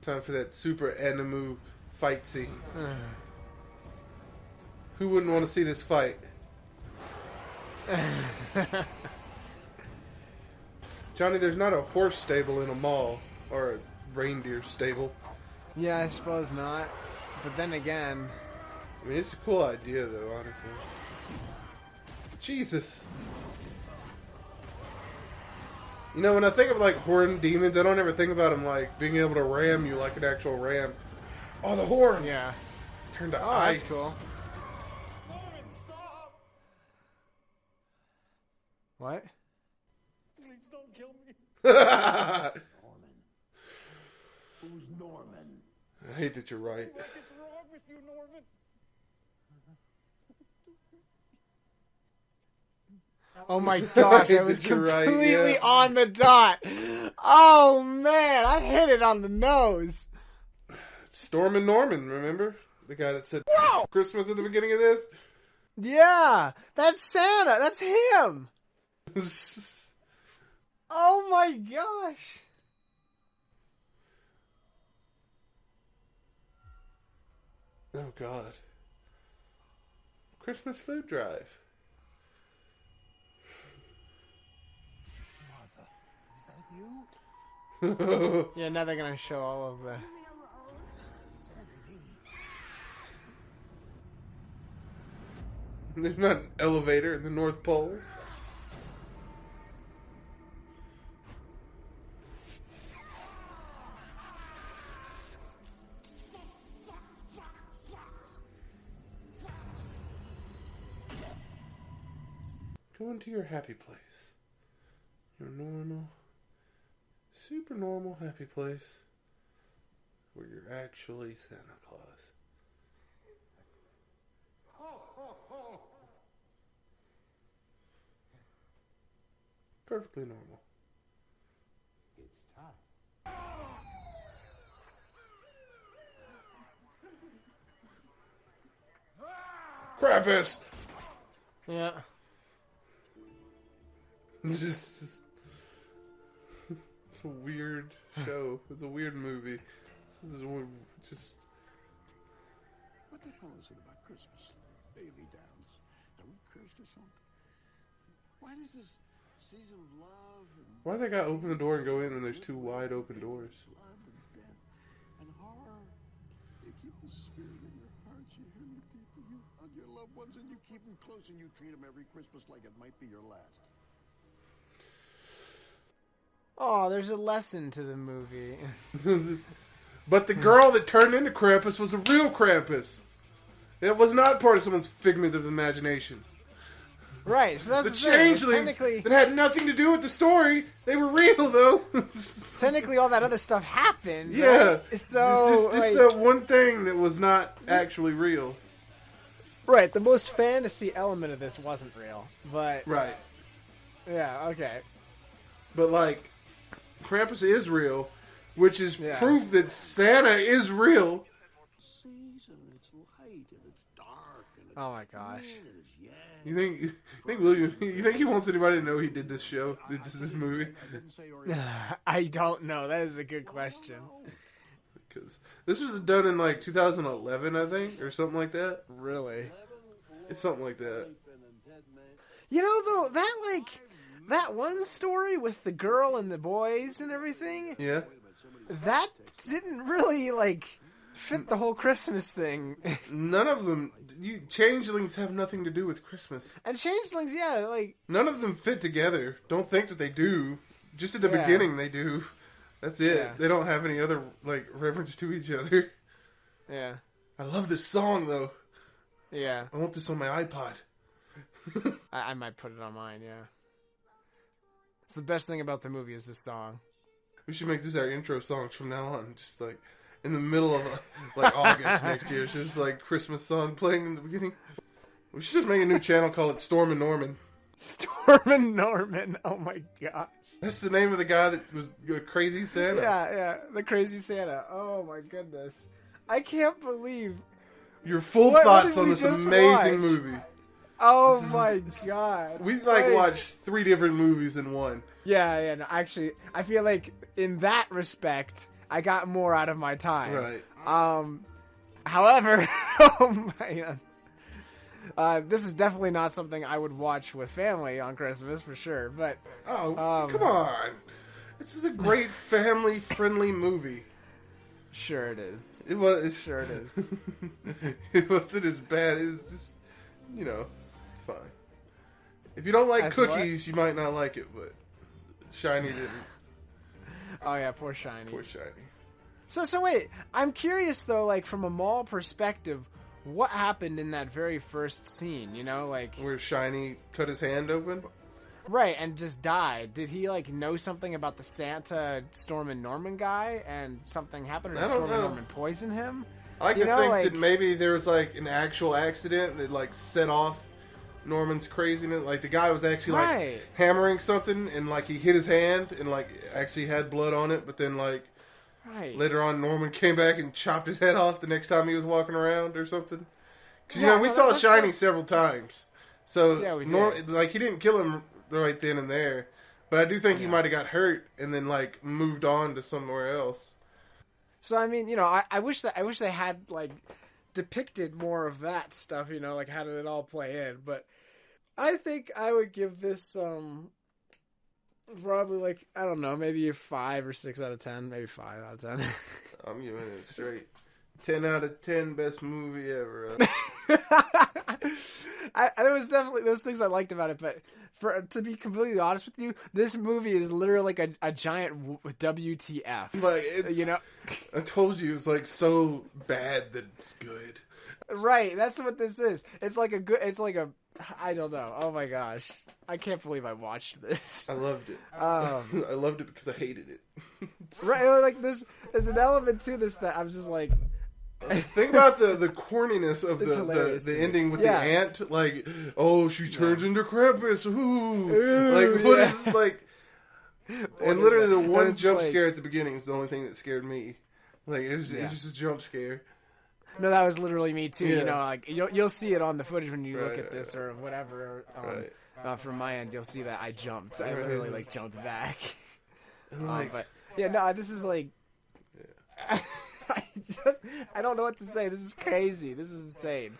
B: Time for that super animu fight scene. Who wouldn't want to see this fight? Johnny, there's not a horse stable in a mall. Or a reindeer stable.
C: Yeah, I suppose not. But then again...
B: I mean, it's a cool idea, though, honestly. Jesus. You know, when I think of, like, horned demons, I don't ever think about them, like, being able to ram you like an actual ram. Oh, the horn!
C: Yeah.
B: Turned to
C: Oh,
B: ice.
C: that's cool. What?
E: Please don't kill me. Who's Norman?
B: I hate that you're right.
E: What is wrong with you, Norman?
C: Oh my gosh, I was completely on the dot. Oh man, I hit it on the nose.
B: Storm and Norman, remember? The guy that said Christmas at the beginning of this?
C: Yeah, that's Santa. That's him. Oh my gosh.
B: Oh God. Christmas food drive.
E: Mother, is that you?
C: Yeah, now they're gonna show all of the...
B: There's not an elevator in the North Pole. Go into your happy place. Your normal, super normal happy place where you're actually Santa Claus. Perfectly normal.
E: It's time.
B: Krampus!
C: Yeah.
B: It's just it's a weird show. It's a weird movie. Just
E: What the hell is it about Christmas? Bailey Downs? Are we cursed or something? Why does this season of love and
B: why did that guy open the door and go in when there's two wide open doors?
E: blood and death and horror? You keep the spirit in your hearts. You hear me, people. You hug your loved ones and you keep them close and you treat them every Christmas like it might be your last.
C: Oh, there's a lesson to the movie.
B: But the girl that turned into Krampus was a real Krampus. It was not part of someone's figment of imagination.
C: Right, so that's
B: the
C: the thing.
B: changelings
C: Technically,
B: that had nothing to do with the story. They were real, though.
C: technically, all that other stuff happened.
B: Yeah.
C: Right? So,
B: It's just that one thing that was not actually real.
C: Right, the most fantasy element of this wasn't real, but...
B: Right.
C: Yeah, okay.
B: But, like, Krampus is real, which is proof that Santa is real.
E: Season, it's light and it's dark and it's
C: Oh my gosh.
E: and it's yang.
B: You think William? You think he wants anybody to know he did this show, this movie?
C: I don't know. That is a good question.
B: Because this was done in like 2011, I think, or something like that.
C: Really?
B: It's something like that.
C: You know, though, that one story with the girl and the boys and everything,
B: Yeah.
C: that didn't really, fit the whole Christmas thing.
B: None of them. Changelings have nothing to do with Christmas.
C: And changelings, yeah,
B: None of them fit together. Don't think that they do. Just at the
C: Yeah.
B: beginning, they do. That's it.
C: Yeah.
B: They don't have any other reference to each other.
C: Yeah.
B: I love this song though.
C: Yeah.
B: I want this on my iPod.
C: I might put it on mine, yeah. It's the best thing about the movie is this song.
B: We should make this our intro songs from now on. Just in the middle of August next year. It's just Christmas song playing in the beginning. We should just make a new channel called it Storm and Norman.
C: Storm and Norman. Oh my gosh.
B: That's the name of the guy that was a crazy Santa.
C: Yeah, the crazy Santa. Oh my goodness. I can't believe
B: your full
C: What
B: thoughts
C: did
B: on
C: we
B: this
C: just
B: amazing
C: watch?
B: movie.
C: Oh my god.
B: We watched 3 different movies in one.
C: Yeah, no, actually, I feel like in that respect, I got more out of my time.
B: Right.
C: However, oh man. This is definitely not something I would watch with family on Christmas for sure. But
B: come on, this is a great family-friendly movie.
C: Sure it is.
B: It was.
C: Sure it is.
B: It wasn't as bad. It's just, it's fine. If you don't like
C: As
B: cookies, you might not like it. But Shiny didn't.
C: Oh yeah, poor Shiny.
B: Poor Shiny.
C: So wait, I'm curious though. Like from a mall perspective, what happened in that very first scene?
B: Where Shiny cut his hand open.
C: Right, and just died. Did he know something about the Santa Storm and Norman guy, and something happened, or did Storm and Norman poison him?
B: I like to think that maybe there was an actual accident that set off Norman's craziness. Like the guy was actually hammering something, and he hit his hand, and actually had blood on it. But then later on, Norman came back and chopped his head off the next time he was walking around or something. Because we saw Shiny several times, so he didn't kill him right then and there, but I do think he might have got hurt and then moved on to somewhere else.
C: So I mean, I wish they had depicted more of that stuff. How did it all play in? But I think I would give this probably I don't know, maybe a 5 or 6 out of 10, maybe 5 out of 10.
B: I'm giving it straight 10 out of 10, best movie ever.
C: There was definitely those things I liked about it, but to be completely honest with you, this movie is literally a giant WTF.
B: I told you it's so bad that it's good.
C: Right, that's what this is. It's I don't know. Oh my gosh, I can't believe I watched this.
B: I loved it. I loved it because I hated it.
C: Right, there's an element to this that I'm just
B: think about the corniness of the ending with the ant. She turns into Krampus. Ooh. What is and literally the one jump scare at the beginning is the only thing that scared me. It's just a jump scare.
C: No, that was literally me too. Yeah. You'll see it on the footage when you look at this or whatever. From my end, you'll see that I jumped. I literally jumped back. But yeah, no, this is I don't know what to say. This is crazy. This is insane.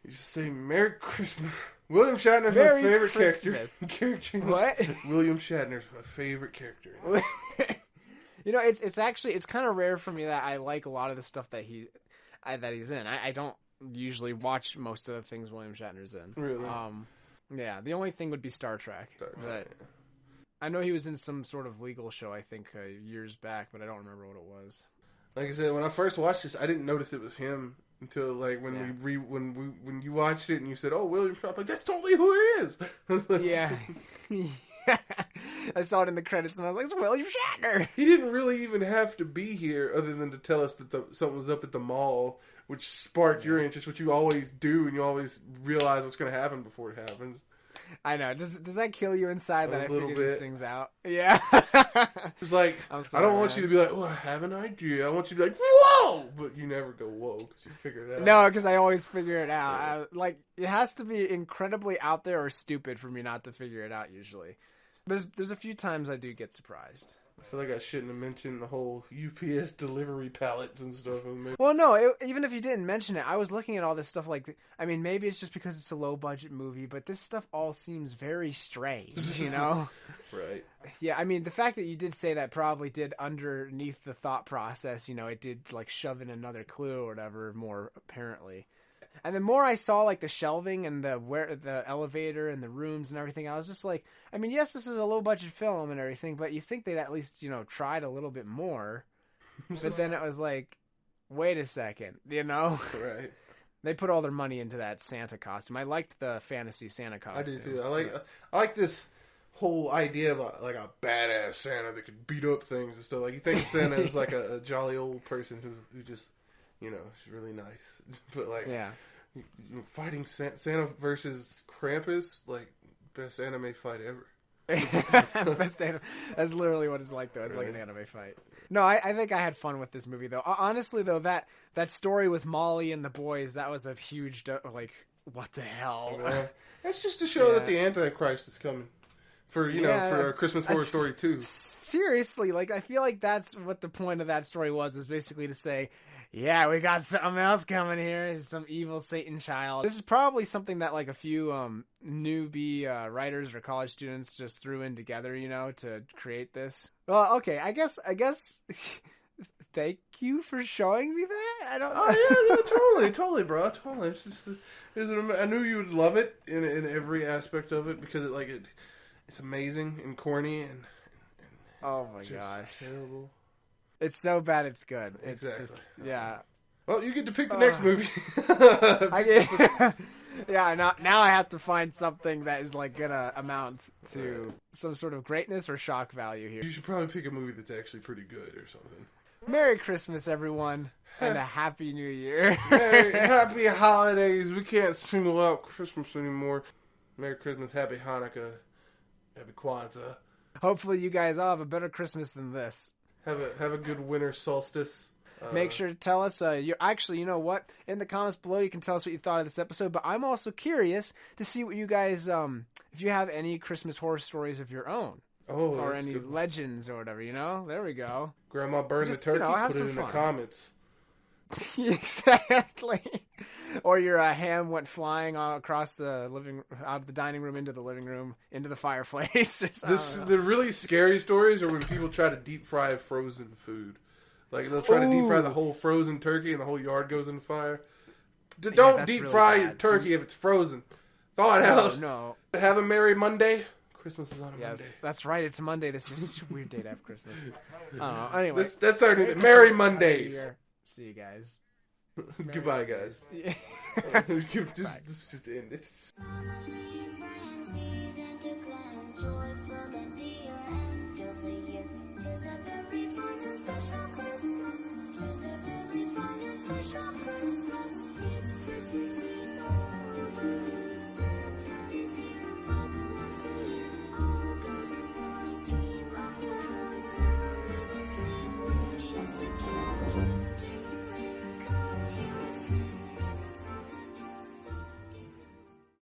B: You just say Merry Christmas. William Shatner's my favorite character.
C: What?
B: William Shatner's my favorite character.
C: It's kind of rare for me that I like a lot of the stuff that he's in. I don't usually watch most of the things William Shatner's in.
B: Really?
C: Yeah. The only thing would be Star Trek. But I know he was in some sort of legal show, I think, years back, but I don't remember what it was.
B: Like I said, when I first watched this, I didn't notice it was him until when you watched it and you said, "Oh, William Shatner," that's totally who it is.
C: Yeah. I saw it in the credits and I was like, "It's William Shatner."
B: He didn't really even have to be here, other than to tell us that something was up at the mall, which sparked your interest, which you always do, and you always realize what's going to happen before it happens.
C: I know. Does that kill you inside that I figured these things out?
B: Yeah. It's I don't want you to be like, "Oh, I have an idea." I want you to be like, "Whoa!" But you never go, "Whoa," because you figure it out.
C: No, because I always figure it out. It has to be incredibly out there or stupid for me not to figure it out usually. There's a few times I do get surprised.
B: I feel like I shouldn't have mentioned the whole UPS delivery pallets and stuff.
C: Well, no, even if you didn't mention it, I was looking at all this stuff maybe it's just because it's a low-budget movie, but this stuff all seems very strange,
B: Right.
C: Yeah, I mean, the fact that you did say that probably did underneath the thought process, it did, shove in another clue or whatever more apparently. And the more I saw the shelving and the elevator and the rooms and everything, I was just yes, this is a low budget film and everything, but you think they'd at least tried a little bit more. But then it was wait a second,
B: Right.
C: They put all their money into that Santa costume. I liked the fantasy Santa costume.
B: I do too. I like this whole idea of a badass Santa that could beat up things and stuff. You think of Santa as a jolly old person who just is really nice, but fighting Santa versus Krampus, best anime fight ever.
C: Best anime. That's literally what it's like, though. It's like an anime fight. No, I think I had fun with this movie, though. Honestly, though, that story with Molly and the boys, that was a huge, like, what the hell?
B: That's just to show that the Antichrist is coming. For, for a Christmas Horror Story, too.
C: Seriously, like, I feel like that's what the point of that story was basically to say, yeah, we got something else coming here. Some evil Satan child. This is probably something that like a few newbie writers or college students just threw in together, to create this. Well, okay, I guess. Thank you for showing me that. I don't know.
B: Oh yeah, totally, bro, totally. It's just, I knew you would love it in every aspect of it because it's amazing and corny and
C: oh my gosh,
B: terrible.
C: It's so bad it's good. It's
B: exactly.
C: Just, yeah.
B: Well, you get to pick the next movie.
C: Now I have to find something that is like gonna amount to some sort of greatness or shock value here.
B: You should probably pick a movie that's actually pretty good or something.
C: Merry Christmas, everyone, and a Happy New Year.
B: Happy holidays. We can't single out Christmas anymore. Merry Christmas, Happy Hanukkah, Happy Kwanzaa.
C: Hopefully you guys all have a better Christmas than this.
B: Have a good winter solstice.
C: Make sure to tell us. You know what? In the comments below, you can tell us what you thought of this episode. But I'm also curious to see what you guys, if you have any Christmas horror stories of your own, or any legends or whatever. There we go.
B: Grandma burned the turkey. Put it in the comments.
C: Exactly. Or your ham went flying across the out of the dining room into the living room into the fireplace.
B: The really scary stories are when people try to deep fry frozen food. Like they'll try to deep fry the whole frozen turkey and the whole yard goes in fire. Don't deep fry your turkey if it's frozen. Thaw it out.
C: No.
B: Have a Merry Monday. Christmas is on a Monday.
C: That's right. It's Monday. This is such a weird day to have Christmas. Anyway,
B: that's our new Merry Mondays.
C: See you guys.
B: Goodbye, guys.
C: Just
B: end it.